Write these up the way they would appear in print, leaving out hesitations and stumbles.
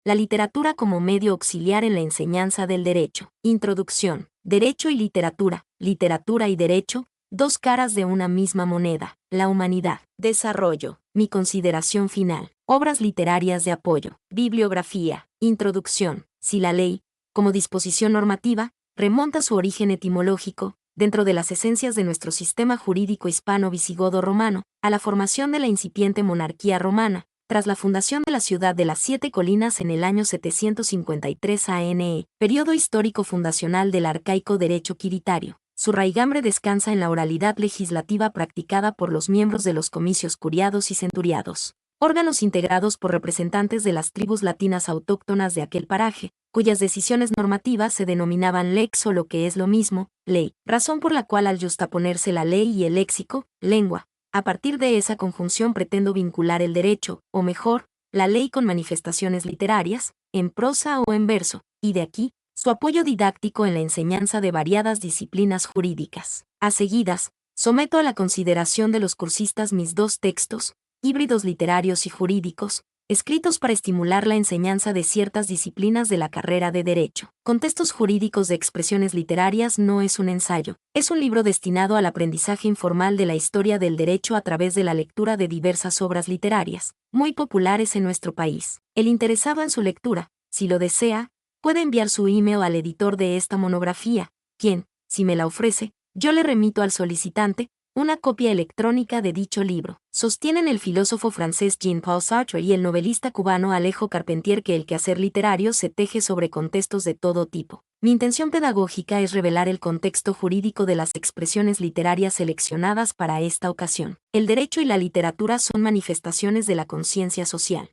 La literatura como medio auxiliar en la enseñanza del derecho. Introducción. Derecho y literatura. Literatura y derecho, dos caras de una misma moneda. La humanidad. Desarrollo. Mi consideración final. Obras literarias de apoyo. Bibliografía. Introducción. Si la ley, como disposición normativa, remonta su origen etimológico, dentro de las esencias de nuestro sistema jurídico hispano-visigodo-romano, a la formación de la incipiente monarquía romana, tras la fundación de la ciudad de las Siete Colinas en el año 753 a.N.E., periodo histórico fundacional del arcaico derecho quiritario. Su raigambre descansa en la oralidad legislativa practicada por los miembros de los comicios curiados y centuriados, órganos integrados por representantes de las tribus latinas autóctonas de aquel paraje, cuyas decisiones normativas se denominaban lex o lo que es lo mismo, ley, razón por la cual al justaponerse la ley y el léxico, lengua, a partir de esa conjunción pretendo vincular el derecho, o mejor, la ley con manifestaciones literarias, en prosa o en verso, y de aquí, su apoyo didáctico en la enseñanza de variadas disciplinas jurídicas. A seguidas, someto a la consideración de los cursistas mis dos textos, híbridos literarios y jurídicos, escritos para estimular la enseñanza de ciertas disciplinas de la carrera de Derecho. Contextos jurídicos de expresiones literarias no es un ensayo, es un libro destinado al aprendizaje informal de la historia del derecho a través de la lectura de diversas obras literarias, muy populares en nuestro país. El interesado en su lectura, si lo desea, puede enviar su email al editor de esta monografía, quien, si me la ofrece, yo le remito al solicitante una copia electrónica de dicho libro. Sostienen el filósofo francés Jean-Paul Sartre y el novelista cubano Alejo Carpentier que el quehacer literario se teje sobre contextos de todo tipo. Mi intención pedagógica es revelar el contexto jurídico de las expresiones literarias seleccionadas para esta ocasión. El derecho y la literatura son manifestaciones de la conciencia social.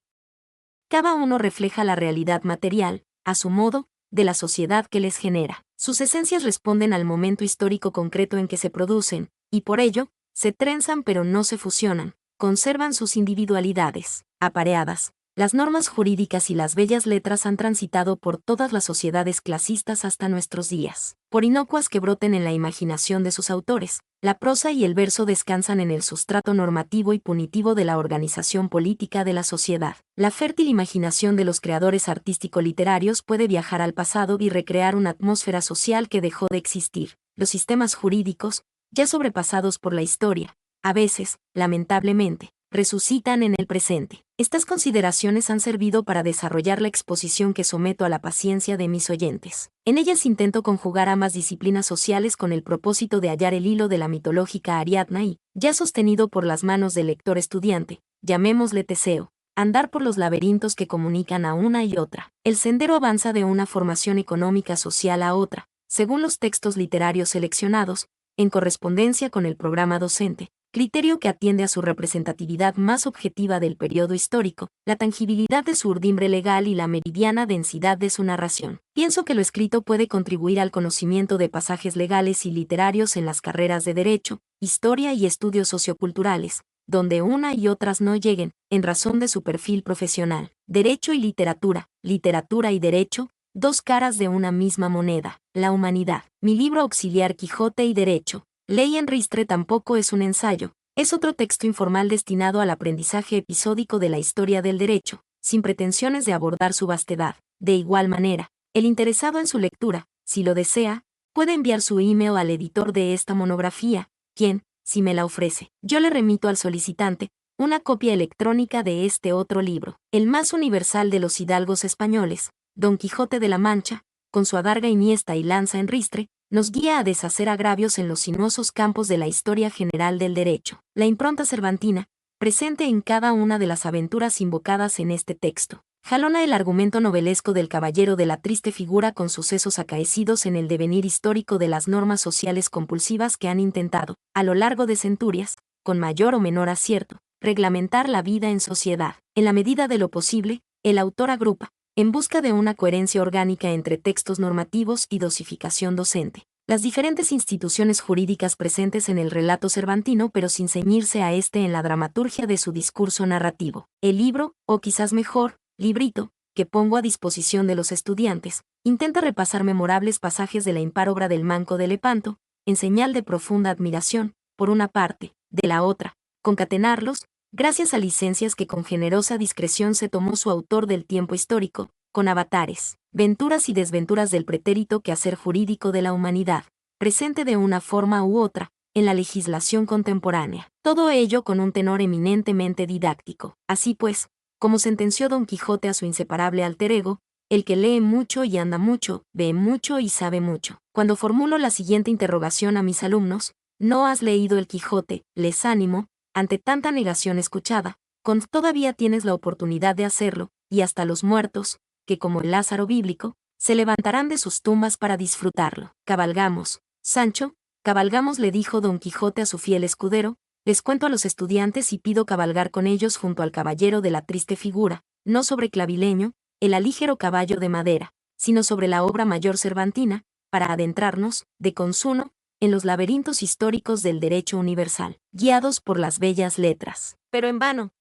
Cada uno refleja la realidad material, a su modo, de la sociedad que les genera. Sus esencias responden al momento histórico concreto en que se producen, y por ello, se trenzan pero no se fusionan, conservan sus individualidades. Apareadas, las normas jurídicas y las bellas letras han transitado por todas las sociedades clasistas hasta nuestros días. Por inocuas que broten en la imaginación de sus autores, la prosa y el verso descansan en el sustrato normativo y punitivo de la organización política de la sociedad. La fértil imaginación de los creadores artístico-literarios puede viajar al pasado y recrear una atmósfera social que dejó de existir. Los sistemas jurídicos, ya sobrepasados por la historia, a veces, lamentablemente, resucitan en el presente. Estas consideraciones han servido para desarrollar la exposición que someto a la paciencia de mis oyentes. En ellas intento conjugar ambas disciplinas sociales con el propósito de hallar el hilo de la mitológica Ariadna y, ya sostenido por las manos del lector estudiante, llamémosle Teseo, andar por los laberintos que comunican a una y otra. El sendero avanza de una formación económica social a otra, según los textos literarios seleccionados, en correspondencia con el programa docente, criterio que atiende a su representatividad más objetiva del periodo histórico, la tangibilidad de su urdimbre legal y la meridiana densidad de su narración. Pienso que lo escrito puede contribuir al conocimiento de pasajes legales y literarios en las carreras de Derecho, Historia y Estudios Socioculturales, donde una y otras no lleguen, en razón de su perfil profesional. Derecho y literatura, literatura y derecho, dos caras de una misma moneda, la humanidad. Mi libro auxiliar Quijote y Derecho, Ley en Ristre tampoco es un ensayo, es otro texto informal destinado al aprendizaje episódico de la historia del derecho, sin pretensiones de abordar su vastedad. De igual manera, el interesado en su lectura, si lo desea, puede enviar su email al editor de esta monografía, quien, si me la ofrece, yo le remito al solicitante una copia electrónica de este otro libro, el más universal de los hidalgos españoles, Don Quijote de la Mancha, con su adarga iniesta y lanza en ristre, nos guía a deshacer agravios en los sinuosos campos de la historia general del derecho. La impronta cervantina, presente en cada una de las aventuras invocadas en este texto, jalona el argumento novelesco del caballero de la triste figura con sucesos acaecidos en el devenir histórico de las normas sociales compulsivas que han intentado, a lo largo de centurias, con mayor o menor acierto, reglamentar la vida en sociedad. En la medida de lo posible, el autor agrupa, en busca de una coherencia orgánica entre textos normativos y dosificación docente, las diferentes instituciones jurídicas presentes en el relato cervantino pero sin ceñirse a este en la dramaturgia de su discurso narrativo. El libro, o quizás mejor, librito, que pongo a disposición de los estudiantes, intenta repasar memorables pasajes de la impar obra del Manco de Lepanto, en señal de profunda admiración, por una parte, de la otra, concatenarlos, gracias a licencias que con generosa discreción se tomó su autor del tiempo histórico, con avatares, venturas y desventuras del pretérito quehacer jurídico de la humanidad, presente de una forma u otra, en la legislación contemporánea. Todo ello con un tenor eminentemente didáctico. Así pues, como sentenció Don Quijote a su inseparable alter ego, el que lee mucho y anda mucho, ve mucho y sabe mucho. Cuando formulo la siguiente interrogación a mis alumnos, ¿no has leído el Quijote? Les ánimo, ante tanta negación escuchada, con todavía tienes la oportunidad de hacerlo, y hasta los muertos, que como el Lázaro bíblico, se levantarán de sus tumbas para disfrutarlo. Cabalgamos, Sancho, cabalgamos, le dijo Don Quijote a su fiel escudero, les cuento a los estudiantes y pido cabalgar con ellos junto al caballero de la triste figura, no sobre clavileño, el alígero caballo de madera, sino sobre la obra mayor cervantina, para adentrarnos, de consuno, en los laberintos históricos del derecho universal, guiados por las bellas letras. Pero en vano.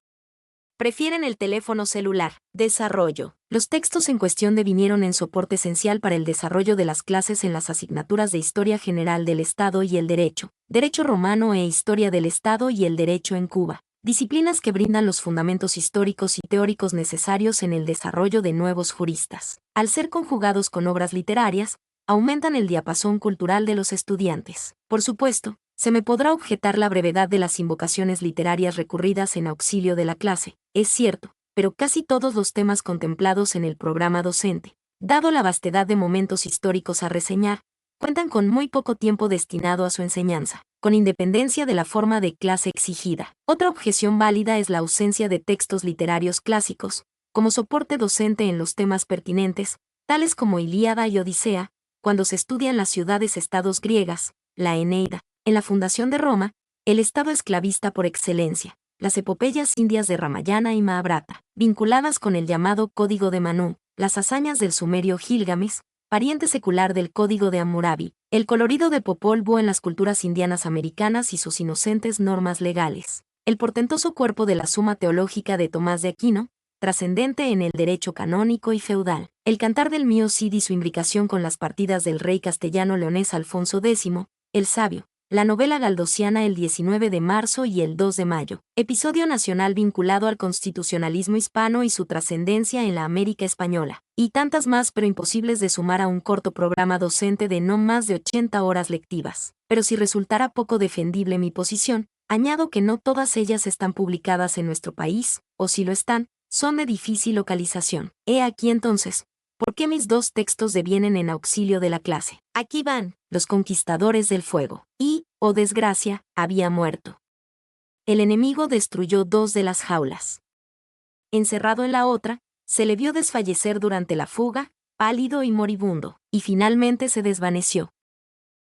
Prefieren el teléfono celular. Desarrollo. Los textos en cuestión devinieron en soporte esencial para el desarrollo de las clases en las asignaturas de Historia General del Estado y el Derecho, Derecho Romano e Historia del Estado y el Derecho en Cuba, disciplinas que brindan los fundamentos históricos y teóricos necesarios en el desarrollo de nuevos juristas. Al ser conjugados con obras literarias, aumentan el diapasón cultural de los estudiantes. Por supuesto, se me podrá objetar la brevedad de las invocaciones literarias recurridas en auxilio de la clase, es cierto, pero casi todos los temas contemplados en el programa docente, dado la vastedad de momentos históricos a reseñar, cuentan con muy poco tiempo destinado a su enseñanza, con independencia de la forma de clase exigida. Otra objeción válida es la ausencia de textos literarios clásicos, como soporte docente en los temas pertinentes, tales como Ilíada y Odisea, cuando se estudian las ciudades-estados griegas, la Eneida, en la fundación de Roma, el estado esclavista por excelencia, las epopeyas indias de Ramayana y Mahabharata, vinculadas con el llamado Código de Manú, las hazañas del sumerio Gilgamesh, pariente secular del Código de Hammurabi, el colorido de Popol Vuh en las culturas indianas americanas y sus inocentes normas legales, el portentoso cuerpo de la Suma Teológica de Tomás de Aquino, trascendente en el derecho canónico y feudal, el Cantar del Mio Cid y su imbricación con las partidas del rey castellano leonés Alfonso X, el Sabio, la novela galdosiana el 19 de marzo y el 2 de mayo, episodio nacional vinculado al constitucionalismo hispano y su trascendencia en la América española, y tantas más pero imposibles de sumar a un corto programa docente de no más de 80 horas lectivas. Pero si resultara poco defendible mi posición, añado que no todas ellas están publicadas en nuestro país, o si lo están, son de difícil localización. He aquí entonces, ¿por qué mis dos textos devienen en auxilio de la clase? Aquí van, Los Conquistadores del Fuego. Y, oh desgracia, había muerto. El enemigo destruyó dos de las jaulas. Encerrado en la otra, se le vio desfallecer durante la fuga, pálido y moribundo, y finalmente se desvaneció.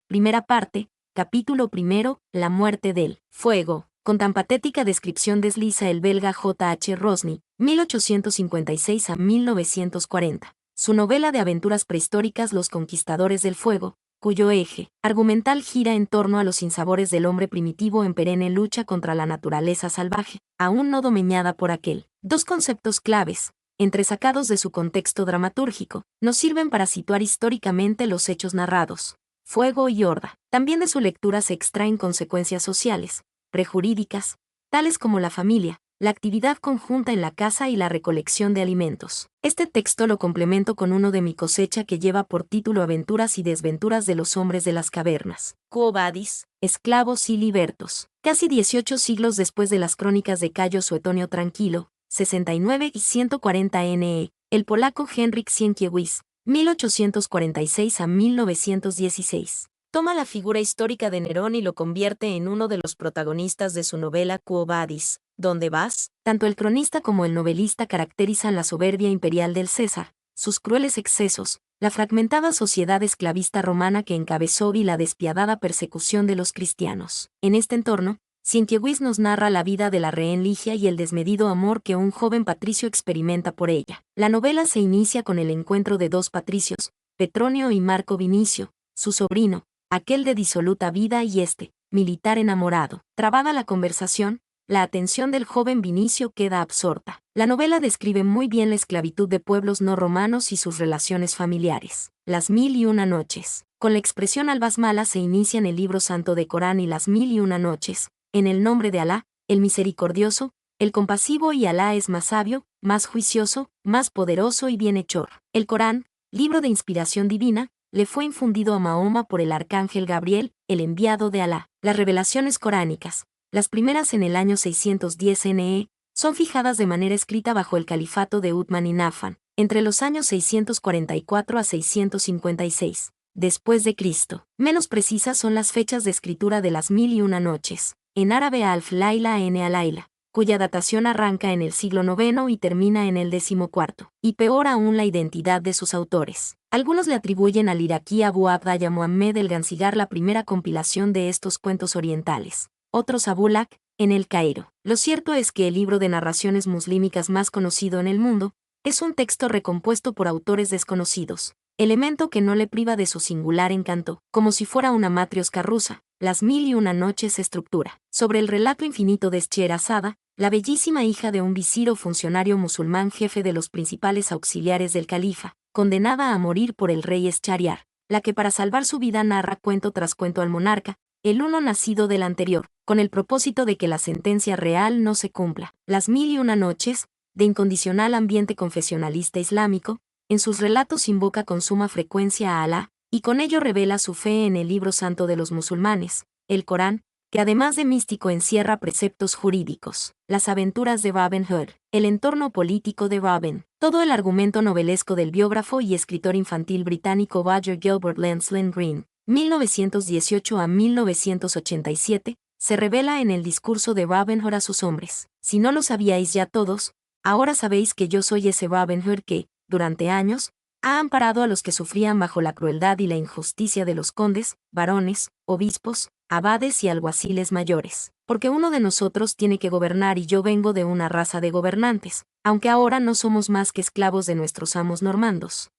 Primera parte, capítulo primero, La muerte del fuego. Con tan patética descripción desliza el belga J. H. Rosny, 1856 a 1940. Su novela de aventuras prehistóricas Los Conquistadores del Fuego, cuyo eje argumental gira en torno a los sinsabores del hombre primitivo en perenne lucha contra la naturaleza salvaje, aún no domeñada por aquel. Dos conceptos claves, entresacados de su contexto dramatúrgico, nos sirven para situar históricamente los hechos narrados. Fuego y horda. También de su lectura se extraen consecuencias sociales, prejurídicas, tales como la familia, la actividad conjunta en la casa y la recolección de alimentos. Este texto lo complemento con uno de mi cosecha que lleva por título Aventuras y desventuras de los hombres de las cavernas. Quo vadis, esclavos y libertos. Casi 18 siglos después de las crónicas de Cayo Suetonio Tranquilo, 69 y 140 NE, el polaco Henryk Sienkiewicz, 1846 a 1916. Toma la figura histórica de Nerón y lo convierte en uno de los protagonistas de su novela Quo Vadis, ¿Dónde vas? Tanto el cronista como el novelista caracterizan la soberbia imperial del César, sus crueles excesos, la fragmentada sociedad esclavista romana que encabezó y la despiadada persecución de los cristianos. En este entorno, Sienkiewicz nos narra la vida de la rehén Ligia y el desmedido amor que un joven patricio experimenta por ella. La novela se inicia con el encuentro de dos patricios, Petronio y Marco Vinicio, su sobrino, aquel de disoluta vida y militar enamorado. Trabada la conversación, la atención del joven Vinicio queda absorta. La novela describe muy bien la esclavitud de pueblos no romanos y sus relaciones familiares. Las 1001 noches. Con la expresión albasmala se inician el libro santo de Corán y las 1001 noches. En el nombre de Alá, el misericordioso, el compasivo, y Alá es más sabio, más juicioso, más poderoso y bienhechor. El Corán, libro de inspiración divina, le fue infundido a Mahoma por el arcángel Gabriel, el enviado de Alá. Las revelaciones coránicas, las primeras en el año 610 NE, son fijadas de manera escrita bajo el califato de Uthman ibn Affan, entre los años 644 a 656, después de Cristo. Menos precisas son las fechas de escritura de las 1001 noches, en árabe Alf Laila n Alayla, cuya datación arranca en el siglo IX y termina en el XIV, y peor aún la identidad de sus autores. Algunos le atribuyen al iraquí Abu Abdallah Muhammad el Gansigar la primera compilación de estos cuentos orientales, otros a Bulaq, en el Cairo. Lo cierto es que el libro de narraciones muslímicas más conocido en el mundo es un texto recompuesto por autores desconocidos, elemento que no le priva de su singular encanto, como si fuera una matriosca rusa. Las 1001 noches estructura sobre el relato infinito de Scheherazada, la bellísima hija de un visir o funcionario musulmán, jefe de los principales auxiliares del califa, condenada a morir por el rey Schahriar, la que para salvar su vida narra cuento tras cuento al monarca, el uno nacido del anterior, con el propósito de que la sentencia real no se cumpla. Las 1001 noches, de incondicional ambiente confesionalista islámico, en sus relatos invoca con suma frecuencia a Alá, y con ello revela su fe en el libro santo de los musulmanes, el Corán, que además de místico encierra preceptos jurídicos. Las aventuras de Robin Hood, el entorno político de Robin, todo el argumento novelesco del biógrafo y escritor infantil británico Roger Gilbert Lancelyn Green, 1918 a 1987, se revela en el discurso de Robin Hood a sus hombres. Si no lo sabíais ya todos, ahora sabéis que yo soy ese Robin Hood que, durante años, ha amparado a los que sufrían bajo la crueldad y la injusticia de los condes, varones, obispos, abades y alguaciles mayores. Porque uno de nosotros tiene que gobernar y yo vengo de una raza de gobernantes, aunque ahora no somos más que esclavos de nuestros amos normandos.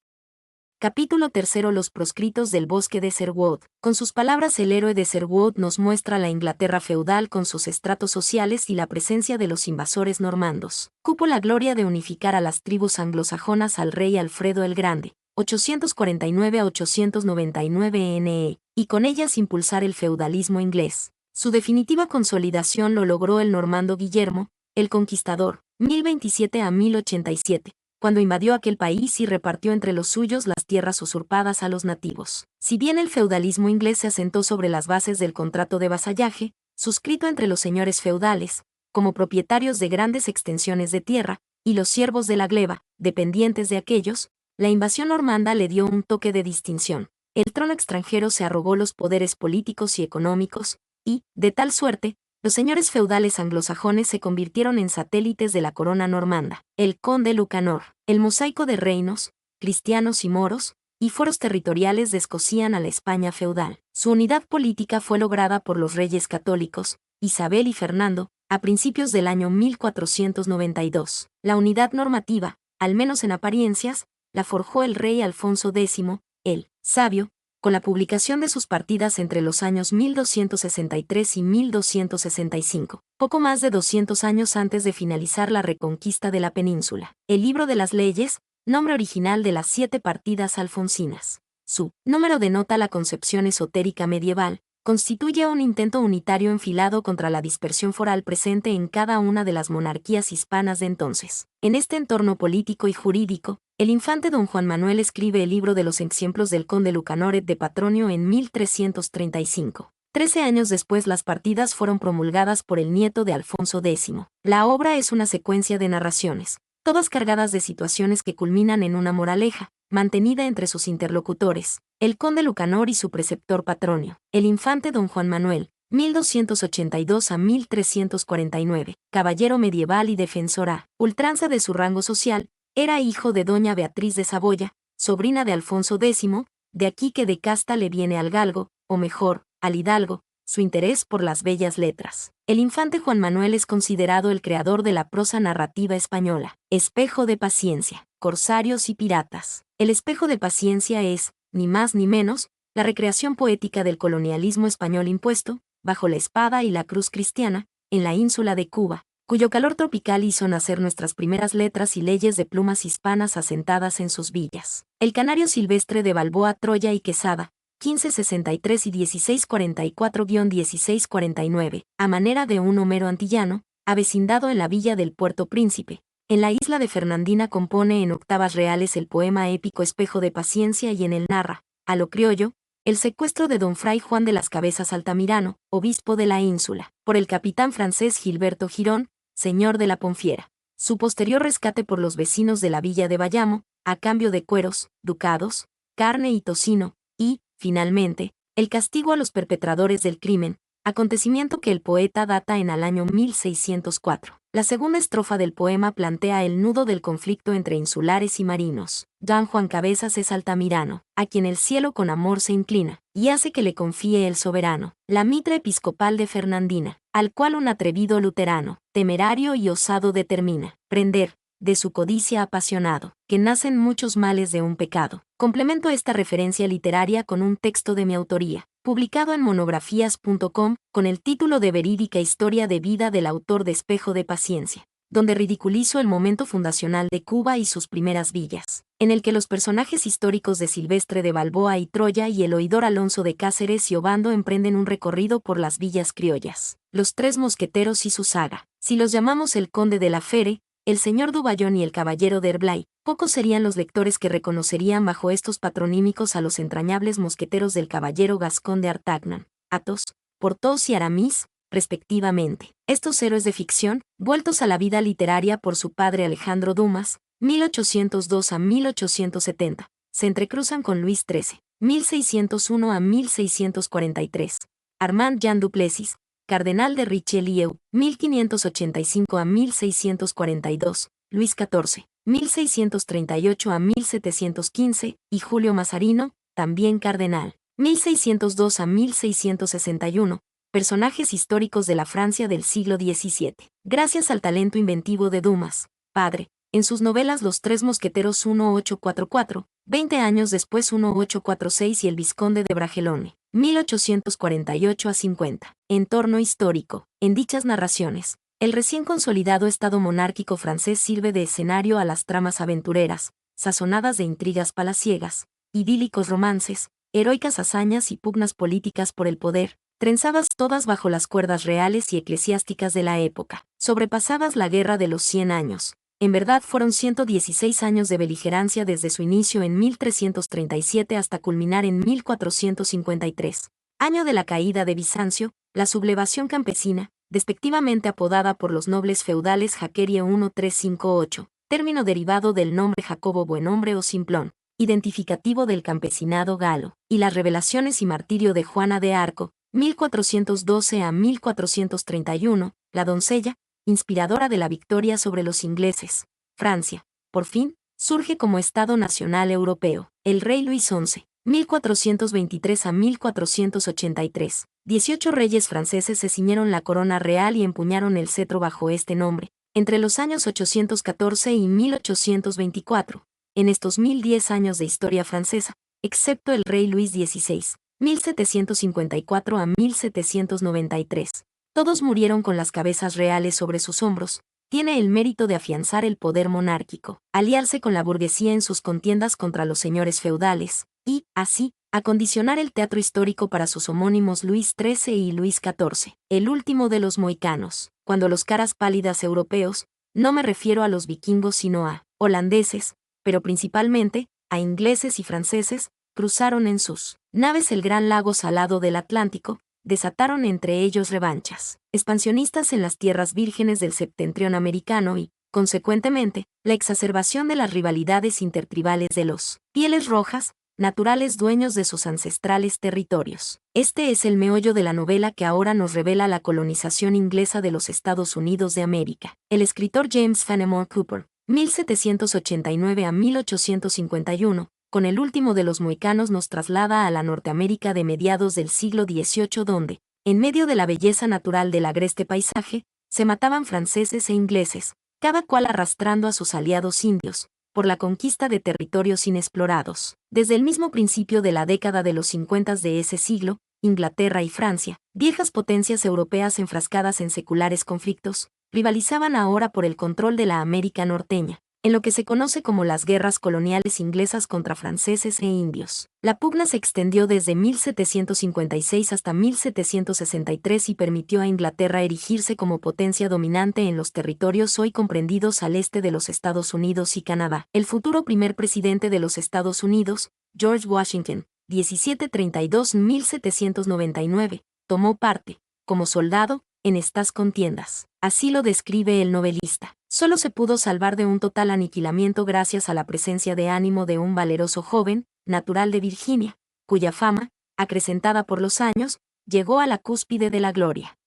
Capítulo 3. Los proscritos del bosque de Sherwood. Con sus palabras, el héroe de Sherwood nos muestra la Inglaterra feudal con sus estratos sociales y la presencia de los invasores normandos. Cupo la gloria de unificar a las tribus anglosajonas al rey Alfredo el Grande, 849 a 899 NE, y con ellas impulsar el feudalismo inglés. Su definitiva consolidación lo logró el normando Guillermo, el Conquistador, 1027 a 1087. Cuando invadió aquel país y repartió entre los suyos las tierras usurpadas a los nativos. Si bien el feudalismo inglés se asentó sobre las bases del contrato de vasallaje, suscrito entre los señores feudales, como propietarios de grandes extensiones de tierra, y los siervos de la gleba, dependientes de aquellos, la invasión normanda le dio un toque de distinción. El trono extranjero se arrogó los poderes políticos y económicos, y, de tal suerte, los señores feudales anglosajones se convirtieron en satélites de la corona normanda. El conde Lucanor, el mosaico de reinos, cristianos y moros, y foros territoriales descosían a la España feudal. Su unidad política fue lograda por los reyes católicos, Isabel y Fernando, a principios del año 1492. La unidad normativa, al menos en apariencias, la forjó el rey Alfonso X, el Sabio, con la publicación de sus partidas entre los años 1263 y 1265, poco más de 200 años antes de finalizar la reconquista de la península. El Libro de las Leyes, nombre original de las 7 partidas alfonsinas. Su número denota la concepción esotérica medieval, constituye un intento unitario enfilado contra la dispersión foral presente en cada una de las monarquías hispanas de entonces. En este entorno político y jurídico, el infante don Juan Manuel escribe el libro de los ejemplos del conde Lucanor de Patronio en 1335. 13 años después las partidas fueron promulgadas por el nieto de Alfonso X. La obra es una secuencia de narraciones, todas cargadas de situaciones que culminan en una moraleja, mantenida entre sus interlocutores, el conde Lucanor y su preceptor Patronio. El infante don Juan Manuel, 1282 a 1349, caballero medieval y defensor a ultranza de su rango social, era hijo de doña Beatriz de Saboya, sobrina de Alfonso X, de aquí que de casta le viene al galgo, o mejor, al hidalgo, su interés por las bellas letras. El infante Juan Manuel es considerado el creador de la prosa narrativa española. Espejo de paciencia, corsarios y piratas. El espejo de paciencia es, ni más ni menos, la recreación poética del colonialismo español impuesto, bajo la espada y la cruz cristiana, en la ínsula de Cuba, cuyo calor tropical hizo nacer nuestras primeras letras y leyes de plumas hispanas asentadas en sus villas. El canario silvestre de Balboa, Troya y Quesada, 1563 y 1644-1649, a manera de un Homero antillano, avecindado en la villa del Puerto Príncipe, en la isla de Fernandina, compone en octavas reales el poema épico Espejo de Paciencia y en él narra, a lo criollo, el secuestro de don Fray Juan de las Cabezas Altamirano, obispo de la ínsula, por el capitán francés Gilberto Girón, señor de la Ponfiera. Su posterior rescate por los vecinos de la villa de Bayamo, a cambio de cueros, ducados, carne y tocino, y, finalmente, el castigo a los perpetradores del crimen, acontecimiento que el poeta data en el año 1604. La segunda estrofa del poema plantea el nudo del conflicto entre insulares y marinos. Don Juan Cabezas es Altamirano, a quien el cielo con amor se inclina, y hace que le confíe el soberano, la mitra episcopal de Fernandina, al cual un atrevido luterano, temerario y osado determina prender, de su codicia apasionado, que nacen muchos males de un pecado. Complemento esta referencia literaria con un texto de mi autoría, publicado en monografías.com, con el título de Verídica Historia de Vida del autor de Espejo de Paciencia, donde ridiculizo el momento fundacional de Cuba y sus primeras villas, en el que los personajes históricos de Silvestre de Balboa y Troya y el oidor Alonso de Cáceres y Obando emprenden un recorrido por las villas criollas, los tres mosqueteros y su saga. Si los llamamos el conde de la Fere, el señor Duballón y el caballero de Herblay, pocos serían los lectores que reconocerían bajo estos patronímicos a los entrañables mosqueteros del caballero Gascón de Artagnan, Athos, Porthos y Aramis, respectivamente. Estos héroes de ficción, vueltos a la vida literaria por su padre Alejandro Dumas, 1802 a 1870, se entrecruzan con Luis XIII, 1601 a 1643, Armand Jean Duplessis, cardenal de Richelieu, 1585 a 1642, Luis XIV, 1638 a 1715, y Julio Mazarino, también cardenal, 1602 a 1661, personajes históricos de la Francia del siglo XVII. Gracias al talento inventivo de Dumas, padre, en sus novelas Los Tres Mosqueteros 1844, 20 años después 1846 y El Vizconde de Bragelonne, 1848 a 50. Entorno histórico. En dichas narraciones, el recién consolidado Estado monárquico francés sirve de escenario a las tramas aventureras, sazonadas de intrigas palaciegas, idílicos romances, heroicas hazañas y pugnas políticas por el poder, trenzadas todas bajo las cuerdas reales y eclesiásticas de la época, sobrepasadas la Guerra de los 100 años. En verdad fueron 116 años de beligerancia desde su inicio en 1337 hasta culminar en 1453, año de la caída de Bizancio, la sublevación campesina, despectivamente apodada por los nobles feudales Jaquerie 1358, término derivado del nombre Jacobo Buenhombre o Simplón, identificativo del campesinado galo, y las revelaciones y martirio de Juana de Arco, 1412 a 1431, la doncella, inspiradora de la victoria sobre los ingleses. Francia, por fin, surge como Estado nacional europeo. El rey Luis XI, 1423 a 1483. 18 reyes franceses se ciñeron la corona real y empuñaron el cetro bajo este nombre, entre los años 814 y 1824. En estos 1010 años de historia francesa, excepto el rey Luis XVI, 1754 a 1793. Todos murieron con las cabezas reales sobre sus hombros. Tiene el mérito de afianzar el poder monárquico, aliarse con la burguesía en sus contiendas contra los señores feudales, y, así, acondicionar el teatro histórico para sus homónimos Luis XIII y Luis XIV, el último de los mohicanos. Cuando los caras pálidas europeos, no me refiero a los vikingos sino a holandeses, pero principalmente, a ingleses y franceses, cruzaron en sus naves el gran lago salado del Atlántico, desataron entre ellos revanchas expansionistas en las tierras vírgenes del septentrión americano y, consecuentemente, la exacerbación de las rivalidades intertribales de los pieles rojas, naturales dueños de sus ancestrales territorios. Este es el meollo de la novela que ahora nos revela la colonización inglesa de los Estados Unidos de América. El escritor James Fenimore Cooper, 1789 a 1851, con el último de los mohicanos nos traslada a la Norteamérica de mediados del siglo XVIII donde, en medio de la belleza natural del agreste paisaje, se mataban franceses e ingleses, cada cual arrastrando a sus aliados indios, por la conquista de territorios inexplorados. Desde el mismo principio de la década de los 50 de ese siglo, Inglaterra y Francia, viejas potencias europeas enfrascadas en seculares conflictos, rivalizaban ahora por el control de la América norteña, en lo que se conoce como las guerras coloniales inglesas contra franceses e indios. La pugna se extendió desde 1756 hasta 1763 y permitió a Inglaterra erigirse como potencia dominante en los territorios hoy comprendidos al este de los Estados Unidos y Canadá. El futuro primer presidente de los Estados Unidos, George Washington, 1732-1799, tomó parte, como soldado, en estas contiendas. Así lo describe el novelista. Solo se pudo salvar de un total aniquilamiento gracias a la presencia de ánimo de un valeroso joven, natural de Virginia, cuya fama, acrecentada por los años, llegó a la cúspide de la gloria.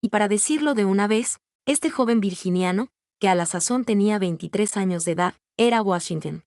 Y para decirlo de una vez, este joven virginiano, que a la sazón tenía 23 años de edad, era Washington.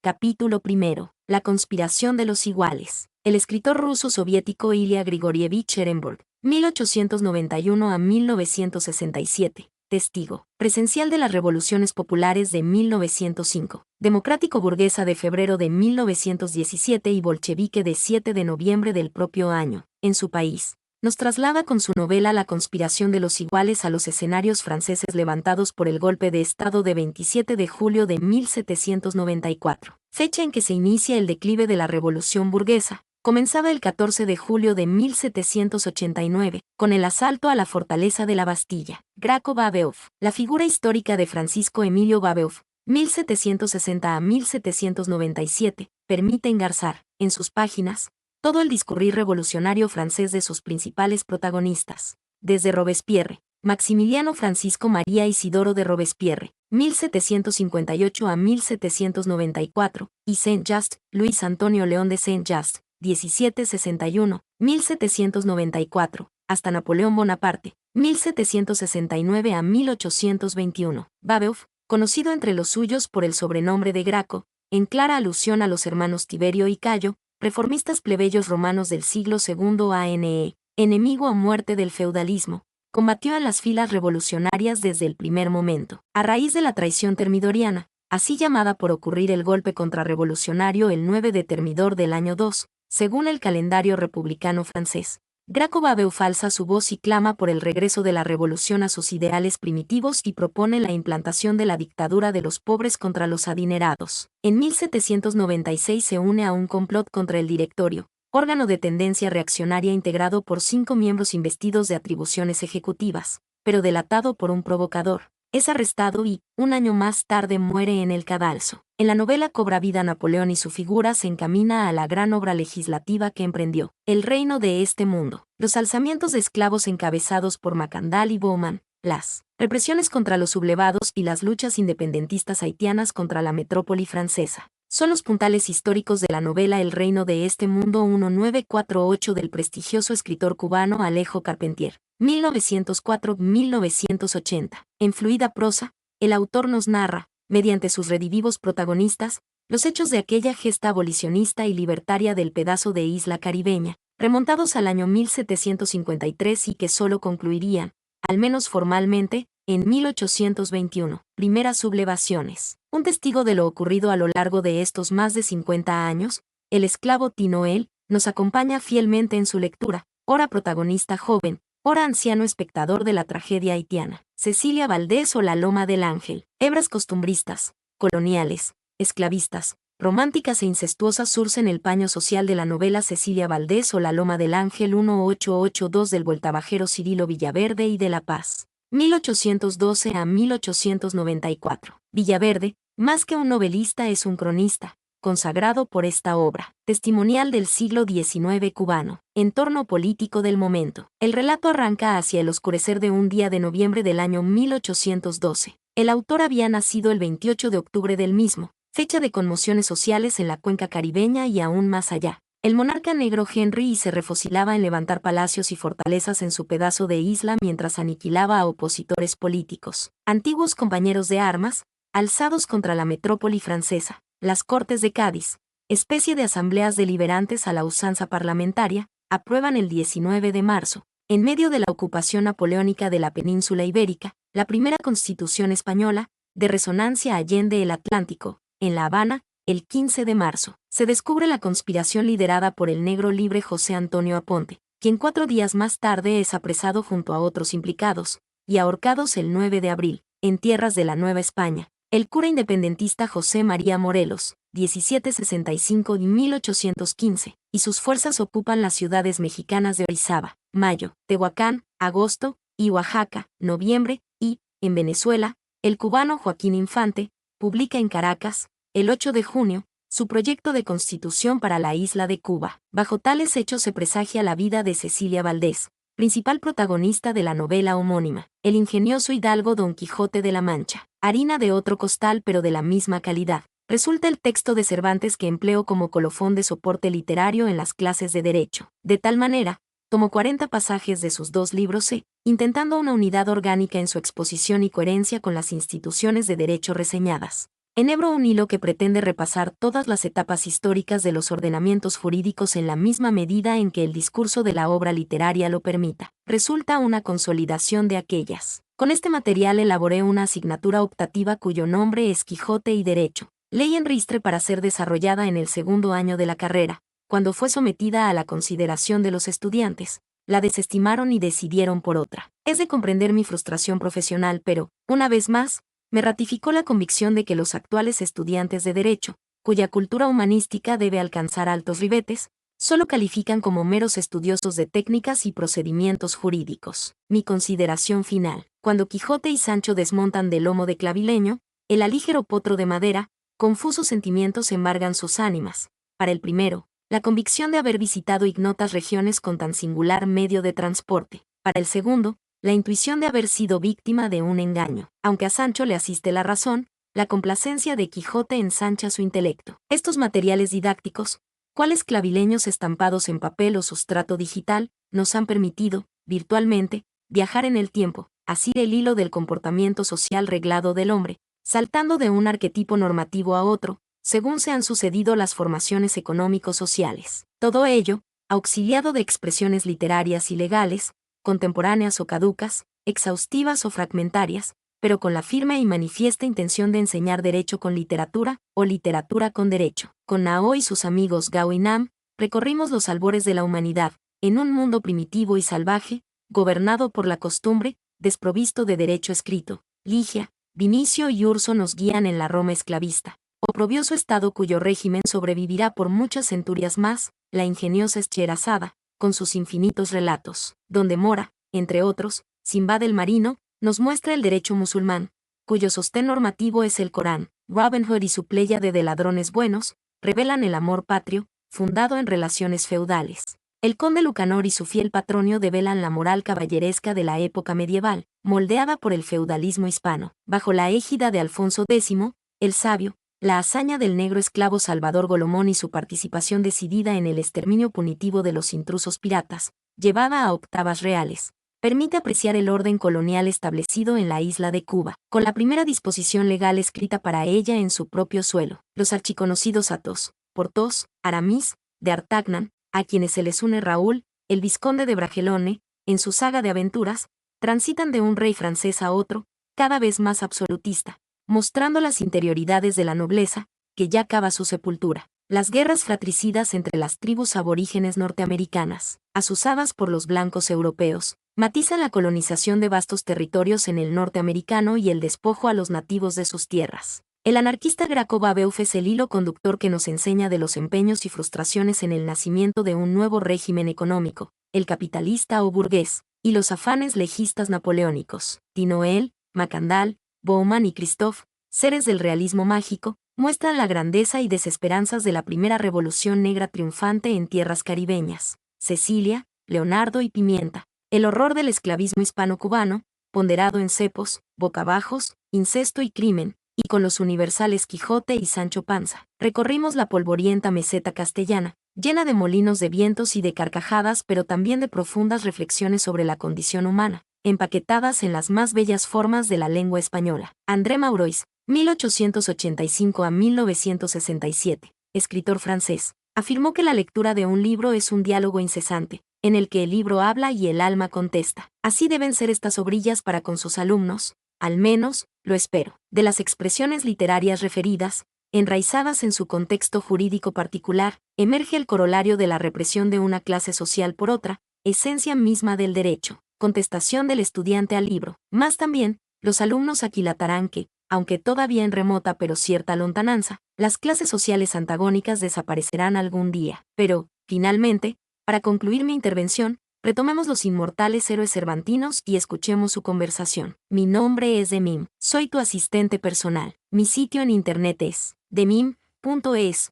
Capítulo 1. La conspiración de los iguales. El escritor ruso-soviético Ilya Grigorievich Ehrenburg, 1891 a 1967, testigo presencial de las revoluciones populares de 1905, democrático burguesa de febrero de 1917 y bolchevique de 7 de noviembre del propio año, en su país. Nos traslada con su novela La conspiración de los iguales a los escenarios franceses levantados por el golpe de Estado de 27 de julio de 1794, fecha en que se inicia el declive de la revolución burguesa. Comenzaba el 14 de julio de 1789, con el asalto a la fortaleza de la Bastilla. Graco Babeuf, la figura histórica de Francisco Emilio Babeuf, 1760 a 1797, permite engarzar, en sus páginas, todo el discurrir revolucionario francés de sus principales protagonistas, desde Robespierre, Maximiliano Francisco María Isidoro de Robespierre, 1758 a 1794, y Saint-Just, Luis Antonio León de Saint-Just, 1761, 1794, hasta Napoleón Bonaparte, 1769 a 1821. Babeuf, conocido entre los suyos por el sobrenombre de Graco, en clara alusión a los hermanos Tiberio y Cayo, reformistas plebeyos romanos del siglo II ANE, enemigo a muerte del feudalismo, combatió a las filas revolucionarias desde el primer momento. A raíz de la traición termidoriana, así llamada por ocurrir el golpe contrarrevolucionario el 9 de Termidor del año 2, según el calendario republicano francés, Graco Babeuf alza su voz y clama por el regreso de la revolución a sus ideales primitivos y propone la implantación de la dictadura de los pobres contra los adinerados. En 1796 se une a un complot contra el Directorio, órgano de tendencia reaccionaria integrado por 5 miembros investidos de atribuciones ejecutivas, pero delatado por un provocador. Es arrestado y, un año más tarde, muere en el cadalso. En la novela cobra vida Napoleón y su figura se encamina a la gran obra legislativa que emprendió, El reino de este mundo. Los alzamientos de esclavos encabezados por Macandal y Bowman, las represiones contra los sublevados y las luchas independentistas haitianas contra la metrópoli francesa. Son los puntales históricos de la novela El reino de este mundo 1948 del prestigioso escritor cubano Alejo Carpentier, 1904-1980. En fluida prosa, el autor nos narra, mediante sus redivivos protagonistas, los hechos de aquella gesta abolicionista y libertaria del pedazo de isla caribeña, remontados al año 1753 y que solo concluirían, al menos formalmente, en 1821, primeras sublevaciones. Un testigo de lo ocurrido a lo largo de estos más de 50 años, el esclavo Tinoel, nos acompaña fielmente en su lectura, ora protagonista joven, ora anciano espectador de la tragedia haitiana. Cecilia Valdés o La Loma del Ángel. Hebras costumbristas, coloniales, esclavistas, románticas e incestuosas surcen el paño social de la novela Cecilia Valdés o La Loma del Ángel 1882 del vueltabajero Cirilo Villaverde y de La Paz, 1812 a 1894. Villaverde, más que un novelista, es un cronista, consagrado por esta obra, testimonial del siglo XIX cubano, entorno político del momento. El relato arranca hacia el oscurecer de un día de noviembre del año 1812. El autor había nacido el 28 de octubre del mismo, fecha de conmociones sociales en la cuenca caribeña y aún más allá. El monarca negro Henry se refocilaba en levantar palacios y fortalezas en su pedazo de isla mientras aniquilaba a opositores políticos, antiguos compañeros de armas, alzados contra la metrópoli francesa. Las Cortes de Cádiz, especie de asambleas deliberantes a la usanza parlamentaria, aprueban el 19 de marzo, en medio de la ocupación napoleónica de la península ibérica, la primera constitución española, de resonancia allende el Atlántico, en La Habana, el 15 de marzo. Se descubre la conspiración liderada por el negro libre José Antonio Aponte, quien 4 días más tarde es apresado junto a otros implicados, y ahorcados el 9 de abril, en tierras de la Nueva España. El cura independentista José María Morelos, 1765 y 1815, y sus fuerzas ocupan las ciudades mexicanas de Orizaba, mayo, Tehuacán, agosto, y Oaxaca, noviembre, y, en Venezuela, el cubano Joaquín Infante, publica en Caracas, el 8 de junio, su proyecto de constitución para la isla de Cuba. Bajo tales hechos se presagia la vida de Cecilia Valdés, principal protagonista de la novela homónima, el ingenioso hidalgo Don Quijote de la Mancha. Harina de otro costal pero de la misma calidad. Resulta el texto de Cervantes que empleo como colofón de soporte literario en las clases de Derecho. De tal manera, tomo 40 pasajes de sus 2 libros intentando una unidad orgánica en su exposición y coherencia con las instituciones de derecho reseñadas. Enhebro un hilo que pretende repasar todas las etapas históricas de los ordenamientos jurídicos en la misma medida en que el discurso de la obra literaria lo permita. Resulta una consolidación de aquellas. Con este material elaboré una asignatura optativa cuyo nombre es Quijote y Derecho, ley en ristre para ser desarrollada en el segundo año de la carrera. Cuando fue sometida a la consideración de los estudiantes, la desestimaron y decidieron por otra. Es de comprender mi frustración profesional, pero, una vez más, me ratificó la convicción de que los actuales estudiantes de Derecho, cuya cultura humanística debe alcanzar altos ribetes, solo califican como meros estudiosos de técnicas y procedimientos jurídicos. Mi consideración final. Cuando Quijote y Sancho desmontan del lomo de Clavileño, el alígero potro de madera, confusos sentimientos embargan sus ánimas. Para el primero, la convicción de haber visitado ignotas regiones con tan singular medio de transporte. Para el segundo, la intuición de haber sido víctima de un engaño. Aunque a Sancho le asiste la razón, la complacencia de Quijote ensancha su intelecto. Estos materiales didácticos, cuales clavileños estampados en papel o sustrato digital, nos han permitido, virtualmente, viajar en el tiempo, asir el hilo del comportamiento social reglado del hombre, saltando de un arquetipo normativo a otro, según se han sucedido las formaciones económico-sociales. Todo ello, auxiliado de expresiones literarias y legales, contemporáneas o caducas, exhaustivas o fragmentarias, pero con la firme y manifiesta intención de enseñar derecho con literatura, o literatura con derecho. Con Nao y sus amigos Gao y Nam, recorrimos los albores de la humanidad, en un mundo primitivo y salvaje, gobernado por la costumbre, desprovisto de derecho escrito. Ligia, Vinicio y Urso nos guían en la Roma esclavista, oprobioso estado cuyo régimen sobrevivirá por muchas centurias más, la ingeniosa Scheherazada, con sus infinitos relatos, donde Mora, entre otros, Simbad el Marino, nos muestra el derecho musulmán, cuyo sostén normativo es el Corán. Robin Hood y su pléyade de ladrones buenos, revelan el amor patrio, fundado en relaciones feudales. El conde Lucanor y su fiel Patronio develan la moral caballeresca de la época medieval, moldeada por el feudalismo hispano. Bajo la égida de Alfonso X, el Sabio, la hazaña del negro esclavo Salvador Golomón y su participación decidida en el exterminio punitivo de los intrusos piratas, llevada a octavas reales, permite apreciar el orden colonial establecido en la isla de Cuba, con la primera disposición legal escrita para ella en su propio suelo. Los archiconocidos Athos, Porthos, Aramis, de Artagnan, a quienes se les une Raúl, el vizconde de Bragelonne, en su saga de aventuras, transitan de un rey francés a otro, cada vez más absolutista, mostrando las interioridades de la nobleza, que ya cava su sepultura. Las guerras fratricidas entre las tribus aborígenes norteamericanas, azuzadas por los blancos europeos, matizan la colonización de vastos territorios en el norte americano y el despojo a los nativos de sus tierras. El anarquista Graco Babeuf es el hilo conductor que nos enseña de los empeños y frustraciones en el nacimiento de un nuevo régimen económico, el capitalista o burgués, y los afanes legistas napoleónicos. Tinoel, Macandal, Bauman y Christophe, seres del realismo mágico, muestran la grandeza y desesperanzas de la primera revolución negra triunfante en tierras caribeñas. Cecilia, Leonardo y Pimienta, el horror del esclavismo hispano-cubano, ponderado en cepos, bocabajos, incesto y crimen, y con los universales Quijote y Sancho Panza. Recorrimos la polvorienta meseta castellana, llena de molinos de vientos y de carcajadas, pero también de profundas reflexiones sobre la condición humana, empaquetadas en las más bellas formas de la lengua española. André Maurois, 1885 a 1967, escritor francés, afirmó que la lectura de un libro es un diálogo incesante, en el que el libro habla y el alma contesta. Así deben ser estas obrillas para con sus alumnos, al menos, lo espero. De las expresiones literarias referidas, enraizadas en su contexto jurídico particular, emerge el corolario de la represión de una clase social por otra, esencia misma del derecho, contestación del estudiante al libro. Más también, los alumnos aquilatarán que, Aunque todavía en remota pero cierta lontananza, las clases sociales antagónicas desaparecerán algún día. Pero, finalmente, para concluir mi intervención, retomemos los inmortales héroes cervantinos y escuchemos su conversación. Mi nombre es Demim, soy tu asistente personal. Mi sitio en internet es demim.es.tl.